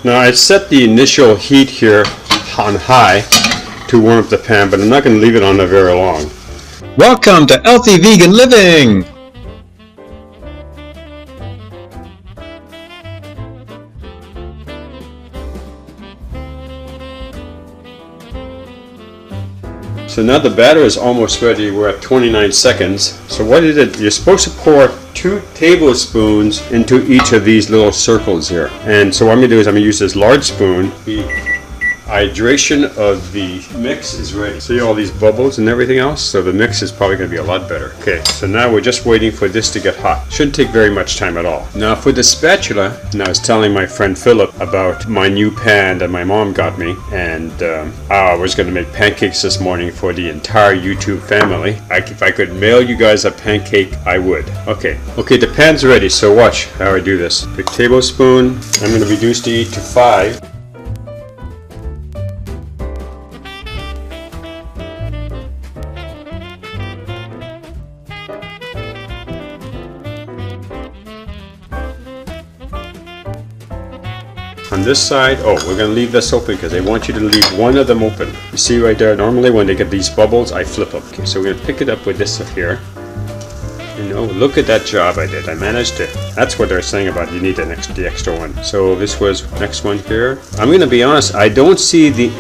Now I set the initial heat here on high to warm up the pan, but I'm not going to leave it on there very long. Welcome to Healthy Vegan Living! So now the batter is almost ready. We're at 29 seconds. So what is it? You're supposed to pour 2 tablespoons into each of these little circles here. And so what I'm going to do is I'm going to use this large spoon. The hydration of the mix is ready. See all these bubbles and everything else? So the mix is probably going to be a lot better. Okay, so now we're just waiting for this to get hot. Shouldn't take very much time at all. Now for the spatula, and I was telling my friend Philip about my new pan that my mom got me, and I was going to make pancakes this morning for the entire YouTube family. If I could mail you guys a pancake, I would. Okay, the pan's ready, so watch how I do this. Big tablespoon. I'm going to reduce the heat to 5. On this side, we're going to leave this open because I want you to leave one of them open. You see right there, normally when they get these bubbles, I flip them. Okay, so we're going to pick it up with this here. And look at that job I did. I managed to, that's what they're saying about you need the extra one. So this was next one here. I'm going to be honest, I don't see the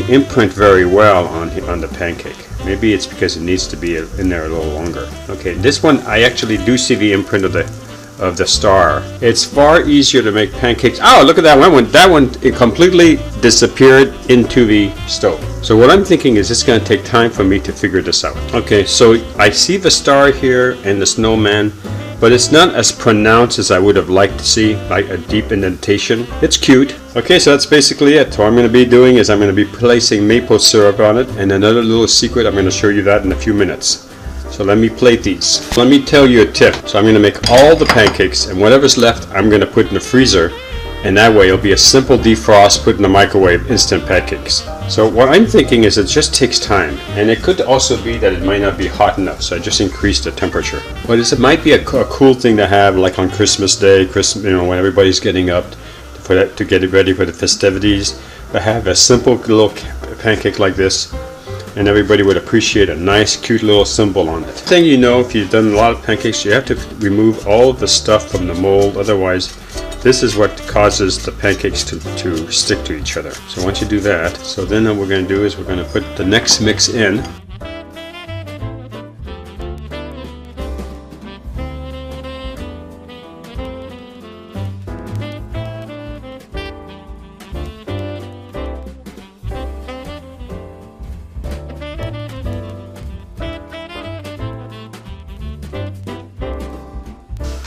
imprint very well on the pancake. Maybe it's because it needs to be in there a little longer. Okay, this one I actually do see the imprint of the star. It's far easier to make pancakes. Oh, look at that one. That one, it completely disappeared into the stove. So what I'm thinking is it's going to take time for me to figure this out. Okay, so I see the star here and the snowman, but it's not as pronounced as I would have liked to see, like a deep indentation. It's cute. Okay, so that's basically it. What I'm going to be doing is I'm going to be placing maple syrup on it, and another little secret, I'm going to show you that in a few minutes. So let me plate these. Let me tell you a tip. So I'm going to make all the pancakes, and whatever's left I'm going to put in the freezer, and that way it'll be a simple defrost, put in the microwave, instant pancakes. So what I'm thinking is it just takes time, and it could also be that it might not be hot enough, so I just increased the temperature. But it might be a cool thing to have, like on Christmas Day, when everybody's getting up to get it ready for the festivities, to have a simple little pancake like this. And everybody would appreciate a nice, cute little symbol on it. The thing you know, if you've done a lot of pancakes, you have to remove all of the stuff from the mold. Otherwise, this is what causes the pancakes to stick to each other. So once you do that, so then what we're going to do is we're going to put the next mix in.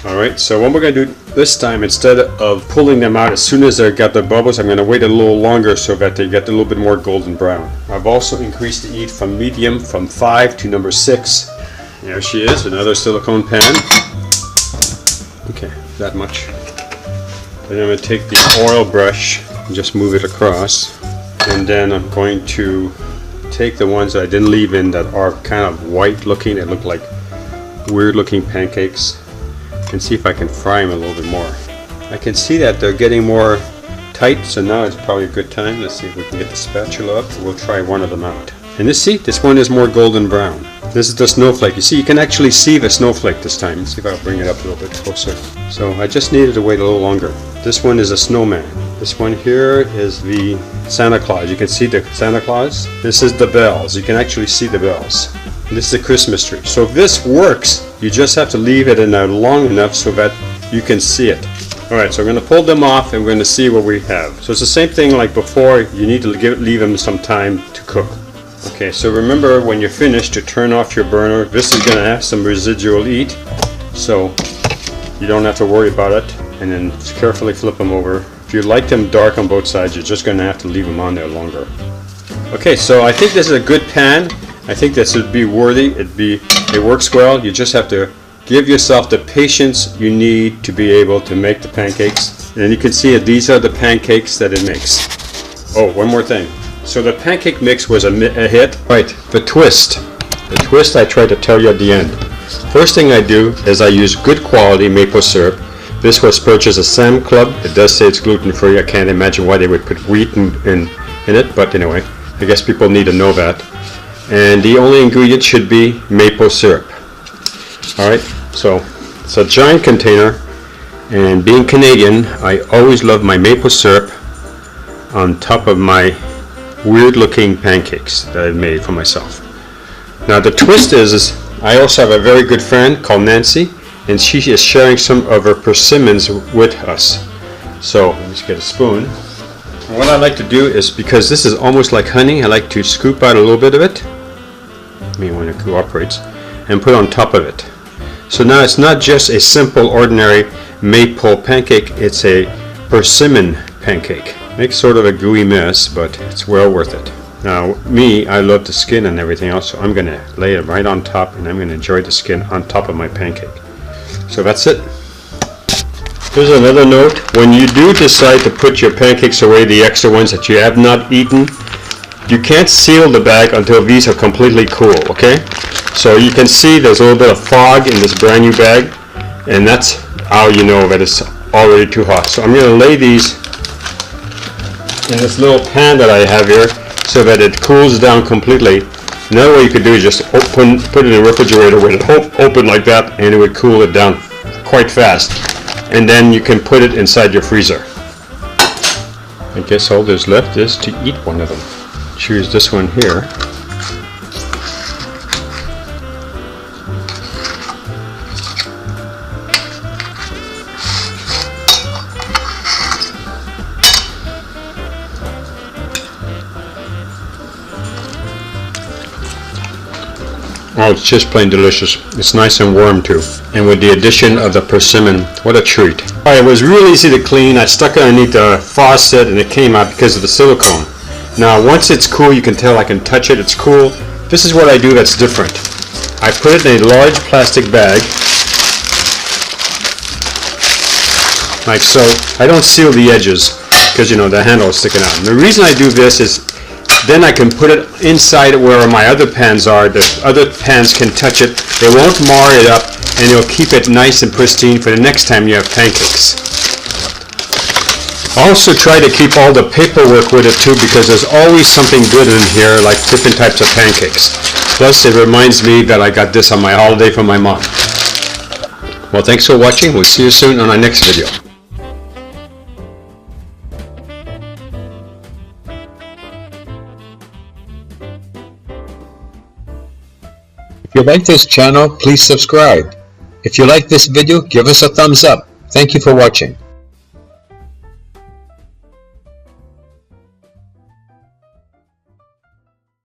Alright, so what we're going to do this time, instead of pulling them out as soon as they got the bubbles, I'm going to wait a little longer so that they get a little bit more golden brown. I've also increased the heat from medium, from 5 to number 6. There she is, another silicone pan. Okay, that much. Then I'm going to take the oil brush and just move it across. And then I'm going to take the ones that I didn't leave in that are kind of white looking, they look like weird looking pancakes, and see if I can fry them a little bit more. I can see that they're getting more tight, so now is probably a good time. Let's see if we can get the spatula up. We'll try one of them out. And this one is more golden brown. This is the snowflake. You see, you can actually see the snowflake this time. Let's see if I'll bring it up a little bit closer. So I just needed to wait a little longer. This one is a snowman. This one here is the Santa Claus. You can see the Santa Claus. This is the bells. You can actually see the bells. This is the Christmas tree. So if this works, you just have to leave it in there long enough so that you can see it. Alright, so we're going to pull them off and we're going to see what we have. So it's the same thing like before. You need to leave them some time to cook. Okay, so remember when you're finished to turn off your burner. This is going to have some residual heat, so you don't have to worry about it. And then just carefully flip them over. If you like them dark on both sides, you're just going to have to leave them on there longer. Okay, so I think this is a good pan. I think this would be worthy. It works well. You just have to give yourself the patience you need to be able to make the pancakes. And you can see that these are the pancakes that it makes. Oh, one more thing. So the pancake mix was a hit. Right, the twist. The twist I tried to tell you at the end. First thing I do is I use good quality maple syrup. This was purchased at Sam Club. It does say it's gluten-free. I can't imagine why they would put wheat in it, but anyway, I guess people need to know that. And the only ingredient should be maple syrup. Alright, so it's a giant container, and being Canadian, I always love my maple syrup on top of my weird looking pancakes that I've made for myself. Now the twist is I also have a very good friend called Nancy, and she is sharing some of her persimmons with us. So let's get a spoon. And what I like to do is, because this is almost like honey, I like to scoop out a little bit of it, I mean when it cooperates, and put on top of it. So now it's not just a simple ordinary maple pancake, it's a persimmon pancake. Makes sort of a gooey mess, but it's well worth it. Now me, I love the skin and everything else, so I'm going to lay it right on top, and I'm going to enjoy the skin on top of my pancake. So that's it. Here's another note. When you do decide to put your pancakes away, the extra ones that you have not eaten, you can't seal the bag until these are completely cool, okay? So you can see there's a little bit of fog in this brand new bag, and that's how you know that it's already too hot. So I'm going to lay these in this little pan that I have here so that it cools down completely. Another way you could do is just put it in a refrigerator with it open like that, and it would cool it down quite fast. And then you can put it inside your freezer. I guess all there's left is to eat one of them. Choose this one here. Oh, it's just plain delicious. It's nice and warm too. And with the addition of the persimmon, what a treat. Alright, it was really easy to clean. I stuck it underneath the faucet and it came out because of the silicone. Now once it's cool, you can tell I can touch it, it's cool. This is what I do that's different. I put it in a large plastic bag, like so. I don't seal the edges because, you know, the handle is sticking out. And the reason I do this is then I can put it inside where my other pans are. The other pans can touch it. They won't mar it up, and it'll keep it nice and pristine for the next time you have pancakes. Also try to keep all the paperwork with it too, because there's always something good in here, like different types of pancakes. Plus it reminds me that I got this on my holiday from my mom. Well, thanks for watching. We'll see you soon on our next video. If you like this channel, please subscribe. If you like this video, give us a thumbs up. Thank you for watching.